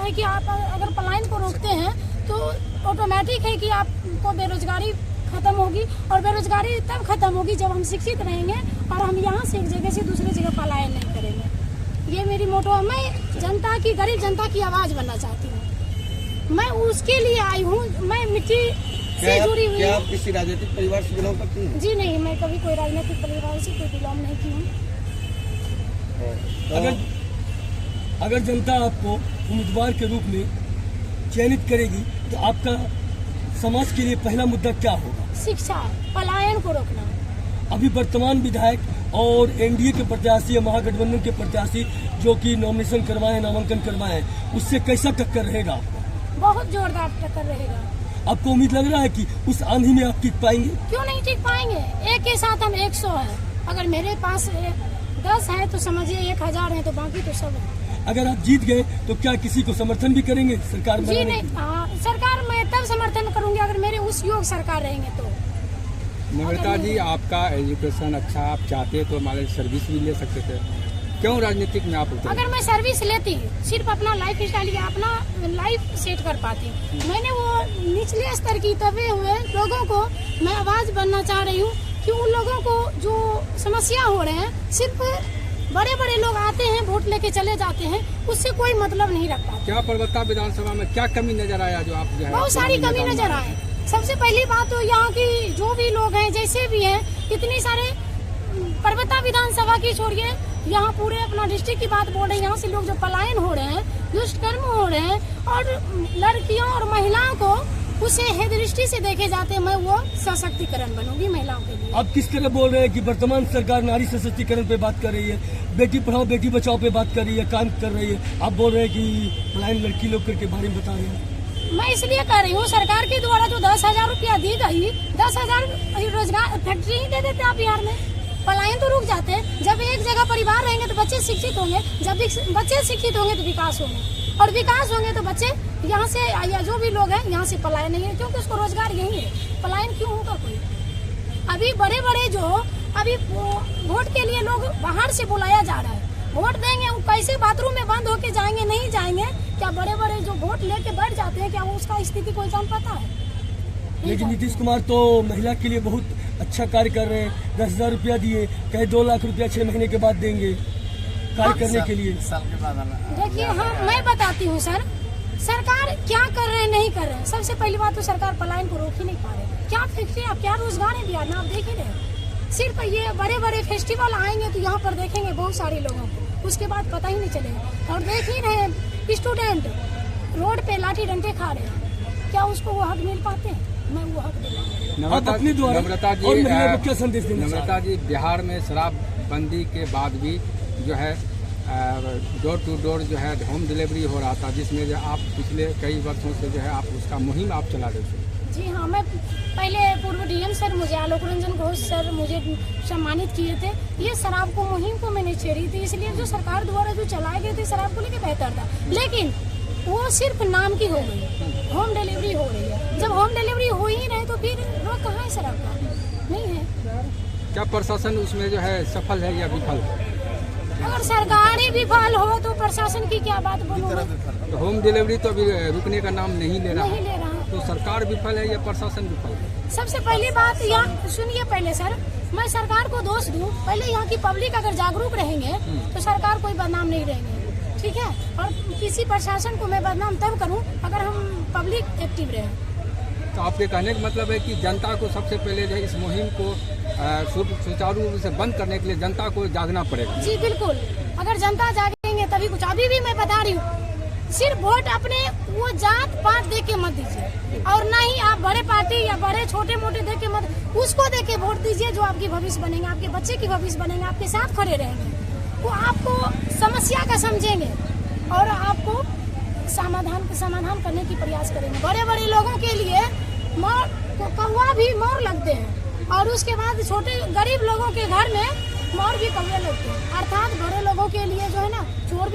है कि आप अगर पलायन को रोकते हैं तो ऑटोमेटिक है कि आपको बेरोजगारी खत्म होगी, और बेरोजगारी तब खत्म होगी जब हम शिक्षित रहेंगे और हम यहाँ से एक जगह से दूसरी जगह पलायन नहीं करेंगे। ये मेरी मोटो है। मैं जनता की, गरीब जनता की आवाज़ बनना चाहती हूँ। मैं उसके लिए आई हूँ। मैं मिट्टी से जुड़ी हुई। क्या आप किसी राजनीतिक परिवार से बिलोंग करती हैं? जी नहीं, मैं कभी कोई राजनीतिक परिवार से कोई बिलोंग नहीं की हूँ। अगर जनता आपको उम्मीदवार के रूप में चयनित करेगी तो आपका समाज के लिए पहला मुद्दा क्या होगा? शिक्षा, पलायन को रोकना। अभी वर्तमान विधायक और एनडीए के प्रत्याशी या महागठबंधन के प्रत्याशी जो कि नॉमिनेशन करवाए, नामांकन करवाए, उससे कैसा टक्कर रहेगा आपका? बहुत जोरदार टक्कर रहेगा। आपको उम्मीद लग रहा है कि उस आंधी में आप टिक पाएंगे? क्यों नहीं टिक पाएंगे? एक के साथ हम 100 है। अगर मेरे पास 10 है तो समझिए 1000 है, तो बाकी तो सब है। अगर आप जीत गए तो क्या किसी को समर्थन भी करेंगे सरकार जी बनाने नहीं, की? सरकार मैं तब समर्थन करूंगी अगर मेरे उस योग सरकार रहेंगे तो। नम्रता जी, आपका एजुकेशन अच्छा, आप चाहते तो हमारे सर्विस भी ले सकते थे, क्यों राजनीतिक में आप उतरे? अगर मैं सर्विस लेती, सिर्फ अपना लाइफ स्टाइल या अपना लाइफ सेट कर पाती, मैंने वो निचले स्तर की दबे हुए लोगों को मैं आवाज बनना चाह रही हूँ कि उन लोगों को जो समस्या हो रहे हैं, सिर्फ बड़े बड़े लोग आते हैं, वोट लेके चले जाते हैं, उससे कोई मतलब नहीं रखता। क्या परबत्ता विधानसभा में क्या कमी नजर आया जो आप जो है? बहुत सारी कमी नजर आए। सबसे पहली बात तो यहाँ की जो भी लोग हैं, जैसे भी हैं, इतनी सारे परबत्ता विधानसभा की छोड़िए, यहाँ पूरे अपना डिस्ट्रिक्ट की बात बोल रहे हैं। यहाँ से लोग जो पलायन हो रहे हैं, दुष्कर्म हो रहे हैं, और लड़कियों और महिलाओं को उसे हे दृष्टि से देखे जाते हैं। मैं वो सशक्तिकरण बनूंगी महिलाओं के लिए। आप किस तरह बोल रहे हैं कि वर्तमान सरकार नारी सशक्तिकरण पे बात कर रही है, बेटी पढ़ाओ बेटी बचाओ पे बात कर रही है, काम कर रही है, आप बोल रहे हैं कि पलायन लड़की लोग के बारे में बता रहे हैं? मैं इसलिए कर रही हूँ, सरकार के द्वारा जो 10,000 रुपया दी गई, 10,000 रोजगार फैक्ट्री ही दे देते आप बिहार में, पलायन तो रुक जाते। जब एक जगह परिवार रहेंगे तो बच्चे शिक्षित होंगे, जब बच्चे शिक्षित होंगे तो विकास होंगे, और विकास होंगे तो बच्चे यहाँ से या जो भी लोग हैं यहाँ से पलायन नहीं है, क्योंकि उसको रोजगार यही है। पलायन क्यों होगा कोई? अभी बड़े बड़े जो अभी वोट के लिए लोग बाहर से बुलाया जा रहा है, वोट देंगे, वो कैसे बाथरूम में बंद होके जाएंगे? नहीं जाएंगे। क्या बड़े बड़े जो वोट लेके बैठ जाते हैं, क्या वो उसका स्थिति कोई जान पाता है? लेकिन नीतीश कुमार तो महिला के लिए बहुत अच्छा कार्य कर रहे हैं। 10,000 रुपया दिए, कहे 2 लाख रुपया 6 महीने के बाद देंगे कार्य करने के लिए। देखिए, हाँ मैं बताती हूँ सर, सरकार क्या कर रहे हैं, नहीं कर रहे हैं। सबसे पहली बात तो सरकार पलायन को रोक ही नहीं पा रहे। क्या फैक्ट्री, आप क्या रोजगार है बिहार में, आप देख ही रहे। सिर्फ ये बड़े बड़े फेस्टिवल आएंगे तो यहाँ पर देखेंगे बहुत सारे लोगों को, उसके बाद पता ही नहीं चलेगा। और देख ही रहे स्टूडेंट रोड पे लाठी डंडे खा रहे हैं, क्या उसको वो हक मिल पाते हैं? मैं वो हक दिलाऊंगी। नम्रता जी, क्या संदेश देना? नम्रता जी, बिहार में शराबबंदी के बाद भी जो है डोर टू डोर जो है होम डिलीवरी हो रहा था, जिसमें जो आप पिछले कई वर्षों से जो है आप उसका मुहिम आप चला रहे थे। जी हाँ, मैं पहले पूर्व डीएम सर मुझे आलोक रंजन घोष सर मुझे सम्मानित किए थे। ये शराब को मुहिम को मैंने छेड़ी थी, इसलिए जो सरकार द्वारा जो चलाए गए थे शराब को लेकर बेहतर था, लेकिन वो सिर्फ नाम की हो गई। होम डिलीवरी हो रही है, जब होम डिलीवरी हो ही रहे तो फिर रोक कहाँ है शराब का? नहीं है। क्या प्रशासन उसमें जो है सफल है या विफल? अगर सरकार ही विफल हो तो प्रशासन की क्या बात बोलूं? तो होम डिलीवरी तो अभी रुकने का नाम नहीं ले रहा। नहीं ले रहा। तो सरकार विफल है या प्रशासन विफल है? सबसे पहली बात यहाँ सुनिए, पहले सर मैं सरकार को दोष दूं, पहले यहाँ की पब्लिक अगर जागरूक रहेंगे तो सरकार कोई बदनाम नहीं रहेंगे, ठीक है? और किसी प्रशासन को मैं बदनाम तब करूँ अगर हम पब्लिक एक्टिव रहे। तो आपके कहने का मतलब है कि जनता को सबसे पहले जो इस मुहिम को सुचारू रूप से बंद करने के लिए जनता को जागना पड़ेगा। जी बिल्कुल, अगर जनता जागेंगे तभी कुछ। अभी भी मैं बता रही हूँ, सिर्फ वोट अपने वो जात पात दे के मत दीजिए, और ना ही आप बड़े पार्टी या बड़े छोटे मोटे दे के मत, उसको दे के वोट दीजिए जो आपकी भविष्य बनेंगे, आपके बच्चे की भविष्य बनेंगे, आपके साथ खड़े रहेंगे, वो आपको समस्या का समझेंगे और आपको समाधान करने की प्रयास करेंगे। बड़े बड़े लोगों के लिए मोर कौवा भी मोर लगते हैं, और उसके बाद छोटे गरीब लोगों के घर में मोर भी कौवे लगते हैं। अर्थात बड़े लोगों के लिए जो है ना, चोर भी